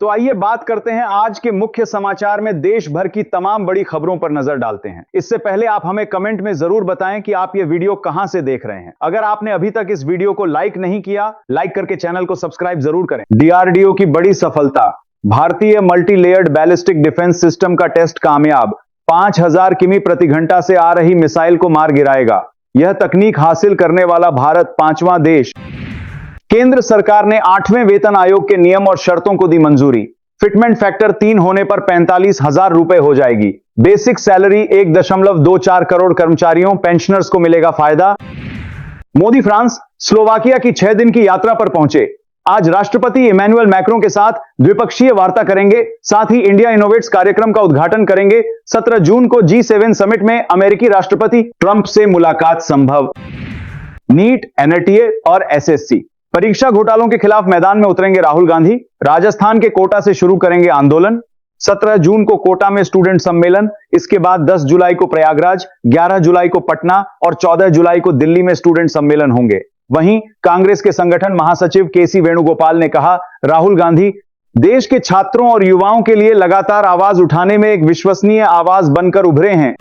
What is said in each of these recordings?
तो आइए बात करते हैं आज के मुख्य समाचार में देश भर की तमाम बड़ी खबरों पर नजर डालते हैं। इससे पहले आप हमें कमेंट में जरूर बताएं कि आप ये वीडियो कहां से देख रहे हैं। अगर आपने अभी तक इस वीडियो को लाइक नहीं किया, लाइक करके चैनल को सब्सक्राइब जरूर करें। डीआरडीओ की बड़ी सफलता, भारतीय multi layered ballistic defence system का टेस्ट कामयाब। 5000 किमी प्रति घंटा से आ रही मिसाइल को मार गिराएगा। यह तकनीक हासिल करने वाला भारत 5वां देश। केंद्र सरकार ने 8वें वेतन आयोग के नियम और शर्तों को दी मंजूरी। फिटमेंट फैक्टर 3 होने पर 45,000 रुपए हो जाएगी। बेसिक सैलरी 1.24 करोड़ कर्मचारियों पेंशनर्स को मिलेगा फायदा। मोदी फ्रांस स्लोवाकिया की 6 दिन की यात्रा पर पहुंचे। आज राष्ट्रपति इमैनुअल मैक्रों के साथ द्विपक्षीय वार्ता करेंगे। साथ ही इंडिया इनोवेट्स कार्यक्रम का उद्घाटन करेंगे। 17 जून को G7 समिट में अमेरिकी राष्ट्रपति ट्रंप से मुलाकात संभव। नीट, एनटीए और एसएससी परीक्षा घोटालों के खिलाफ मैदान में उतरेंगे राहुल गांधी। राजस्थान के कोटा से शुरू करेंगे आंदोलन। 17 जून को कोटा में स्टूडेंट सम्मेलन, इसके बाद 10 जुलाई को प्रयागराज, 11 जुलाई को पटना और 14 जुलाई को दिल्ली में स्टूडेंट सम्मेलन होंगे। वहीं कांग्रेस के संगठन महासचिव केसी वेणुगोपाल ने कहा, राहुल गांधी देश के छात्रों और युवाओं के लिए लगातार आवाज उठाने में एक विश्वसनीय आवाज बनकर उभरे हैं।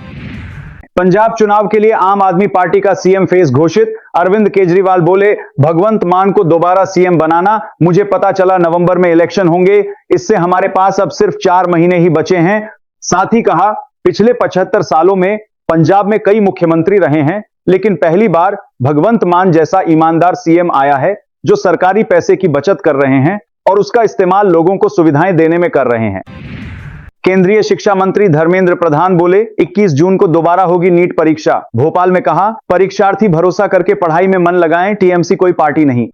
पंजाब चुनाव के लिए आम आदमी पार्टी का सीएम फेस घोषित। अरविंद केजरीवाल बोले, भगवंत मान को दोबारा सीएम बनाना। मुझे पता चला नवंबर में इलेक्शन होंगे, इससे हमारे पास अब सिर्फ 4 महीने ही बचे हैं। साथ ही कहा, पिछले 75 सालों में पंजाब में कई मुख्यमंत्री रहे हैं, लेकिन पहली बार भगवंत मान जैसा ईमानदार सीएम आया है जो सरकारी पैसे की बचत कर रहे हैं और उसका इस्तेमाल लोगों को सुविधाएं देने में कर रहे हैं। केंद्रीय शिक्षा मंत्री धर्मेंद्र प्रधान बोले, 21 जून को दोबारा होगी नीट परीक्षा। भोपाल में कहा, परीक्षार्थी भरोसा करके पढ़ाई में मन लगाएं, टीएमसी कोई पार्टी नहीं।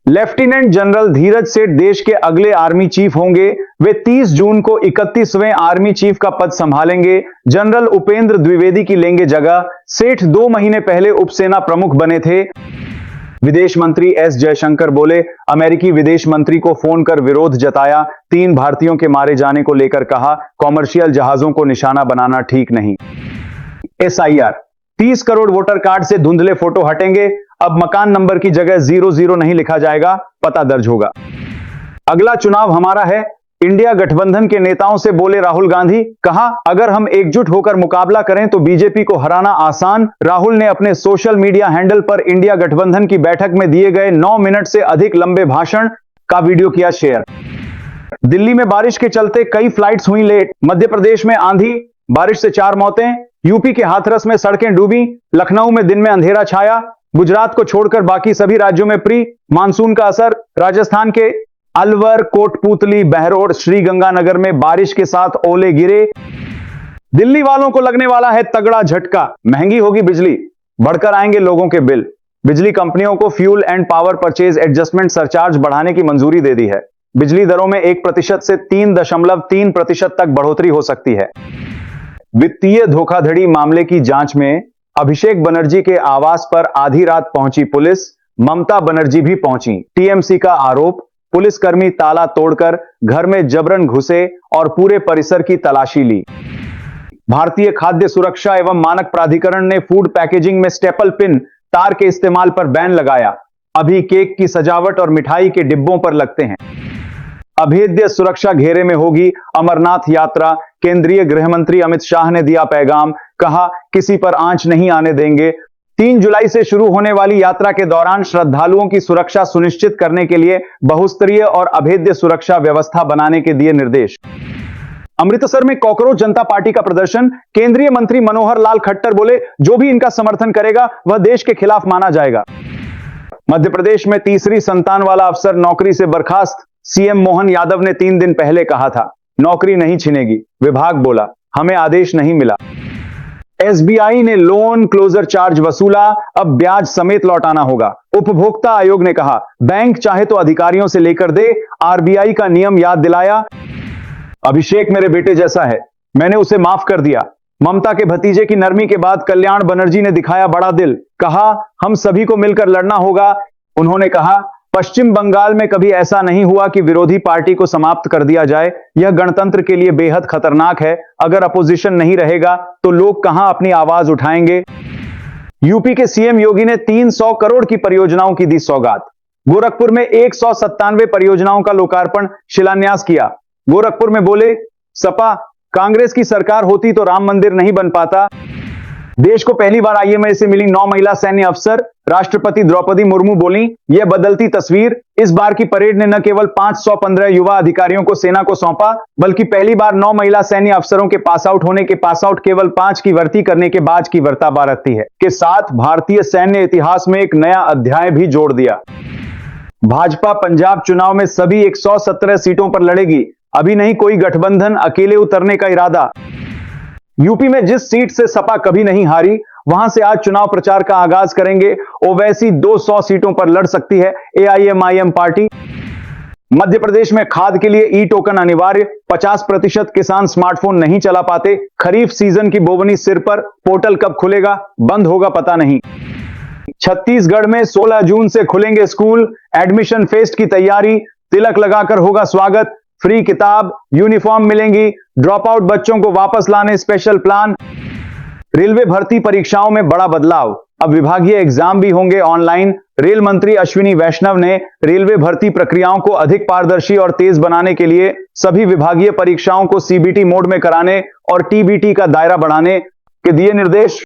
लेफ्टिनेंट जनरल धीरज सेठ देश के अगले आर्मी चीफ होंगे। वे 30 जून को 31वें आर्मी चीफ का पद संभालेंगे। जनरल उपेंद्र द्विवेदी की लेंगे जगह। सेठ 2 महीने पहले उपसेना प्रमुख बने थे। विदेश मंत्री एस जयशंकर बोले, अमेरिकी विदेश मंत्री को फोन कर विरोध जताया। 3 भारतीयों के मारे जाने को लेकर कहा, कॉमर्शियल जहाजों को निशाना बनाना ठीक नहीं। एसआईआर, 30 करोड़ वोटर कार्ड से धुंधले फोटो हटेंगे। अब मकान नंबर की जगह 00 नहीं लिखा जाएगा, पता दर्ज होगा। अगला चुनाव हमारा है, इंडिया गठबंधन के नेताओं से बोले राहुल गांधी। कहा, अगर हम एकजुट होकर मुकाबला करें तो बीजेपी को हराना आसान। राहुल ने अपने सोशल मीडिया हैंडल पर इंडिया गठबंधन की बैठक में दिए गए 9 मिनट से अधिक लंबे भाषण का वीडियो किया शेयर। दिल्ली में बारिश के चलते कई फ्लाइट्स हुई लेट। मध्य प्रदेश में आंधी बारिश से 4 मौतें। यूपी के हाथरस में सड़कें डूबी। लखनऊ में दिन में अंधेरा छाया। गुजरात को छोड़कर बाकी सभी राज्यों में प्री मानसून का असर। राजस्थान के अलवर, कोटपूतली, बहरोड, श्रीगंगानगर में बारिश के साथ ओले गिरे। दिल्ली वालों को लगने वाला है तगड़ा झटका, महंगी होगी बिजली, बढ़कर आएंगे लोगों के बिल। बिजली कंपनियों को fuel and power purchase adjustment surcharge बढ़ाने की मंजूरी दे दी है। बिजली दरों में 1% से 3.3% तक बढ़ोतरी हो सकती है। वित्तीय धोखाधड़ी मामले की जांच में अभिषेक बनर्जी के आवास पर आधी रात पहुंची पुलिस। ममता बनर्जी भी पहुंची। टीएमसी का आरोप, पुलिसकर्मी ताला तोड़कर घर में जबरन घुसे और पूरे परिसर की तलाशी ली। भारतीय खाद्य सुरक्षा एवं मानक प्राधिकरण ने फूड पैकेजिंग में स्टेपल पिन तार के इस्तेमाल पर बैन लगाया। अभी केक की सजावट और मिठाई के डिब्बों पर लगते हैं। अभेद्य सुरक्षा घेरे में होगी अमरनाथ यात्रा। केंद्रीय गृह मंत्री अमित शाह ने दिया पैगाम। कहा, किसी पर आंच नहीं आने देंगे। 3 जुलाई से शुरू होने वाली यात्रा के दौरान श्रद्धालुओं की सुरक्षा सुनिश्चित करने के लिए बहुस्तरीय और अभेद्य सुरक्षा व्यवस्था बनाने के दिए निर्देश। अमृतसर में कॉकरोच जनता पार्टी का प्रदर्शन। केंद्रीय मंत्री मनोहर लाल खट्टर बोले, जो भी इनका समर्थन करेगा वह देश के खिलाफ माना जाएगा। मध्य प्रदेश में तीसरी संतान वाला अफसर नौकरी से बर्खास्त। सीएम मोहन यादव ने 3 दिन पहले कहा था, नौकरी नहीं छिनेगी। विभाग बोला, हमें आदेश नहीं मिला। एसबीआई ने लोन क्लोजर चार्ज वसूला, अब ब्याज समेत लौटाना होगा। उपभोक्ता आयोग ने कहा, बैंक चाहे तो अधिकारियों से लेकर दे। आरबीआई का नियम याद दिलाया। अभिषेक मेरे बेटे जैसा है, मैंने उसे माफ कर दिया। ममता के भतीजे की नरमी के बाद कल्याण बनर्जी ने दिखाया बड़ा दिल। कहा, हम सभी को मिलकर लड़ना होगा। उन्होंने कहा, पश्चिम बंगाल में कभी ऐसा नहीं हुआ कि विरोधी पार्टी को समाप्त कर दिया जाए। यह गणतंत्र के लिए बेहद खतरनाक है। अगर अपोजिशन नहीं रहेगा तो लोग कहां अपनी आवाज उठाएंगे। यूपी के सीएम योगी ने 300 करोड़ की परियोजनाओं की दी सौगात। गोरखपुर में 197 परियोजनाओं का लोकार्पण शिलान्यास किया। गोरखपुर में बोले सपा, कांग्रेस की सरकार होती तो राम मंदिर नहीं बन पाता। देश को पहली बार आईएमए से मिली 9 महिला सैन्य अफसर। राष्ट्रपति द्रौपदी मुर्मू बोली, यह बदलती तस्वीर। इस बार की परेड ने न केवल 515 युवा अधिकारियों को सेना को सौंपा, बल्कि पहली बार 9 महिला सैन्य अफसरों के पास आउट होने के पास आउट केवल 5 की भर्ती करने के बाद की वर्ता बरतती है के साथ भारतीय सैन्य इतिहास में एक नया अध्याय भी जोड़ दिया। भाजपा पंजाब चुनाव में सभी 117 सीटों पर लड़ेगी। अभी नहीं कोई गठबंधन, अकेले उतरने का इरादा। यूपी में जिस सीट से सपा कभी नहीं हारी, वहां से आज चुनाव प्रचार का आगाज करेंगे। ओवैसी 200 सीटों पर लड़ सकती है एआईएमआईएम पार्टी। मध्य प्रदेश में खाद के लिए ई टोकन अनिवार्य। 50% किसान स्मार्टफोन नहीं चला पाते। खरीफ सीजन की बोवनी सिर पर। पोर्टल कब खुलेगा, बंद होगा पता नहीं। छत्तीसगढ़ में 16 जून से खुलेंगे स्कूल। एडमिशन फेस्ट की तैयारी। तिलक लगाकर होगा स्वागत। फ्री किताब, यूनिफॉर्म मिलेंगी। ड्रॉप आउट बच्चों को वापस लाने स्पेशल प्लान। रेलवे भर्ती परीक्षाओं में बड़ा बदलाव। अब विभागीय एग्जाम भी होंगे ऑनलाइन। रेल मंत्री अश्विनी वैष्णव ने रेलवे भर्ती प्रक्रियाओं को अधिक पारदर्शी और तेज बनाने के लिए सभी विभागीय परीक्षाओं को सीबीटी मोड में कराने और टीबीटी का दायरा बढ़ाने के दिए निर्देश।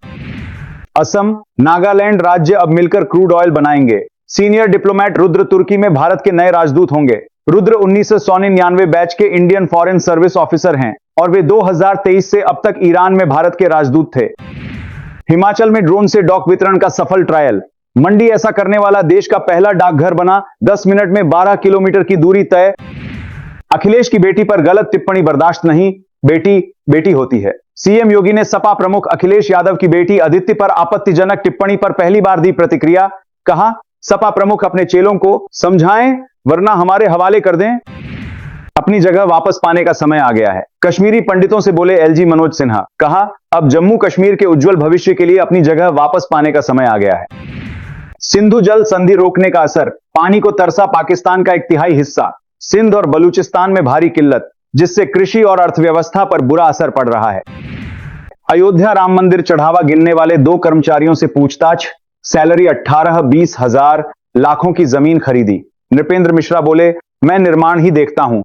असम, नागालैंड राज्य अब मिलकर क्रूड ऑयल बनाएंगे। सीनियर डिप्लोमेट रुद्र तुर्की में भारत के नए राजदूत होंगे। रुद्र 1999 बैच के इंडियन फॉरेन सर्विस ऑफिसर हैं और वे 2023 से अब तक ईरान में भारत के राजदूत थे। हिमाचल में ड्रोन से डॉक वितरण का सफल ट्रायल। मंडी ऐसा करने वाला देश का पहला डाकघर बना। 10 मिनट में 12 किलोमीटर की दूरी तय। अखिलेश की बेटी पर गलत टिप्पणी बर्दाश्त नहीं। बेटी बेटी होती है। सीएम योगी ने सपा प्रमुख अखिलेश यादव की बेटी अदिति पर आपत्तिजनक टिप्पणी पर पहली बार दी प्रतिक्रिया। कहा, सपा प्रमुख अपने चेलों को समझाएं वरना हमारे हवाले कर दें। अपनी जगह वापस पाने का समय आ गया है। कश्मीरी पंडितों से बोले एलजी मनोज सिन्हा। कहा, अब जम्मू कश्मीर के उज्जवल भविष्य के लिए अपनी जगह वापस पाने का समय आ गया है। सिंधु जल संधि रोकने का असर। पानी को तरसा पाकिस्तान का 1/3 हिस्सा। सिंध और बलूचिस्तान में भारी किल्लत, जिससे कृषि और अर्थव्यवस्था पर बुरा असर पड़ रहा है। अयोध्या राम मंदिर चढ़ावा गिनने वाले 2 कर्मचारियों से पूछताछ। सैलरी 18-20 हजार। लाखों की जमीन खरीदी। नृपेंद्र मिश्रा बोले, मैं निर्माण ही देखता हूं।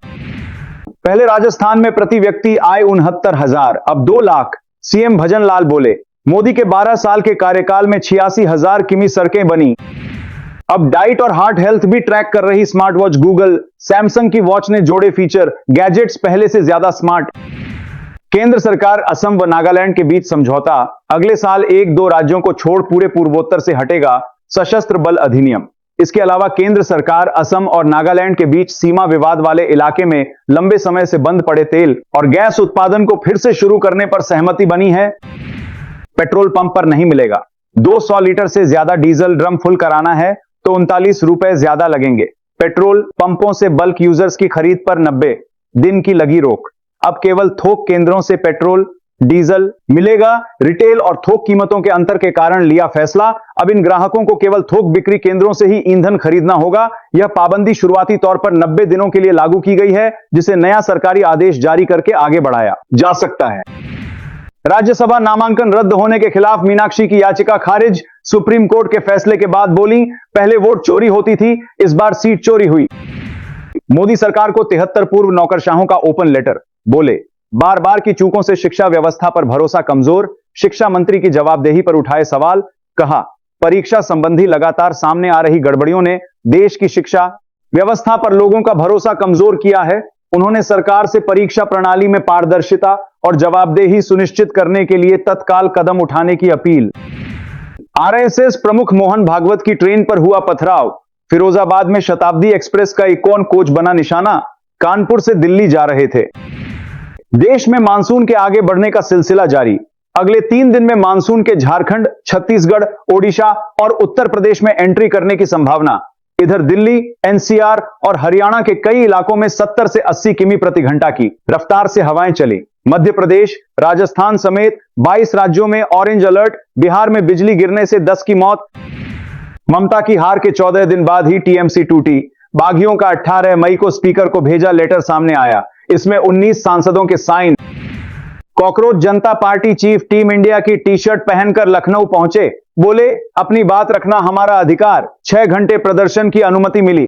पहले राजस्थान में प्रति व्यक्ति आय 69,000, अब 2 लाख। सीएम भजन लाल बोले, मोदी के 12 साल के कार्यकाल में 86,000 किमी सड़कें बनी। अब डाइट और हार्ट हेल्थ भी ट्रैक कर रही स्मार्ट वॉच गूगल। सैमसंग की वॉच ने जोड़े फीचर। गैजेट्स पहले से ज्यादा स्मार्ट। केंद्र सरकार असम व नागालैंड के बीच समझौता। अगले साल 1-2 राज्यों को छोड़ पूरे पूर्वोत्तर से हटेगा सशस्त्र बल अधिनियम। इसके अलावा केंद्र सरकार असम और नागालैंड के बीच सीमा विवाद वाले इलाके में लंबे समय से बंद पड़े तेल और गैस उत्पादन को फिर से शुरू करने पर सहमति बनी है। पेट्रोल पंप पर नहीं मिलेगा। 200 लीटर से ज्यादा डीजल ड्रम फुल कराना है तो 39 रुपए ज्यादा लगेंगे। पेट्रोल पंपों से बल्क यूजर्स की खरीद पर 90 दिन की लगी रोक। अब केवल थोक केंद्रों से पेट्रोल डीजल मिलेगा। रिटेल और थोक कीमतों के अंतर के कारण लिया फैसला। अब इन ग्राहकों को केवल थोक बिक्री केंद्रों से ही ईंधन खरीदना होगा। यह पाबंदी शुरुआती तौर पर 90 दिनों के लिए लागू की गई है, जिसे नया सरकारी आदेश जारी करके आगे बढ़ाया जा सकता है। राज्यसभा नामांकन रद्द होने के खिलाफ मीनाक्षी की याचिका खारिज। सुप्रीम कोर्ट के फैसले के बाद बोली, पहले वोट चोरी होती थी, इस बार सीट चोरी हुई। मोदी सरकार को 73 पूर्व नौकरशाहों का ओपन लेटर। बोले, बार बार की चूकों से शिक्षा व्यवस्था पर भरोसा कमजोर। शिक्षा मंत्री की जवाबदेही पर उठाए सवाल। कहा, परीक्षा संबंधी लगातार सामने आ रही गड़बड़ियों ने देश की शिक्षा व्यवस्था पर लोगों का भरोसा कमजोर किया है। उन्होंने सरकार से परीक्षा प्रणाली में पारदर्शिता और जवाबदेही सुनिश्चित करने के लिए तत्काल कदम उठाने की अपील। आरएसएस प्रमुख मोहन भागवत की ट्रेन पर हुआ पथराव। फिरोजाबाद में शताब्दी एक्सप्रेस का इकोन कोच बना निशाना। कानपुर से दिल्ली जा रहे थे। देश में मानसून के आगे बढ़ने का सिलसिला जारी। अगले 3 दिन में मानसून के झारखंड, छत्तीसगढ़, ओडिशा और उत्तर प्रदेश में एंट्री करने की संभावना। इधर दिल्ली, एनसीआर और हरियाणा के कई इलाकों में 70 से 80 किमी प्रति घंटा की रफ्तार से हवाएं चली। मध्य प्रदेश, राजस्थान समेत 22 राज्यों में ऑरेंज अलर्ट। बिहार में बिजली गिरने से 10 की मौत। ममता की हार के 14 दिन बाद ही टीएमसी टूटी। बागियों का 18 मई को स्पीकर को भेजा लेटर सामने आया। इसमें 19 सांसदों के साइन। कॉकरोच जनता पार्टी चीफ टीम इंडिया की टी शर्ट पहनकर लखनऊ पहुंचे। बोले अपनी बात रखना हमारा अधिकार, 6 घंटे प्रदर्शन की अनुमति मिली।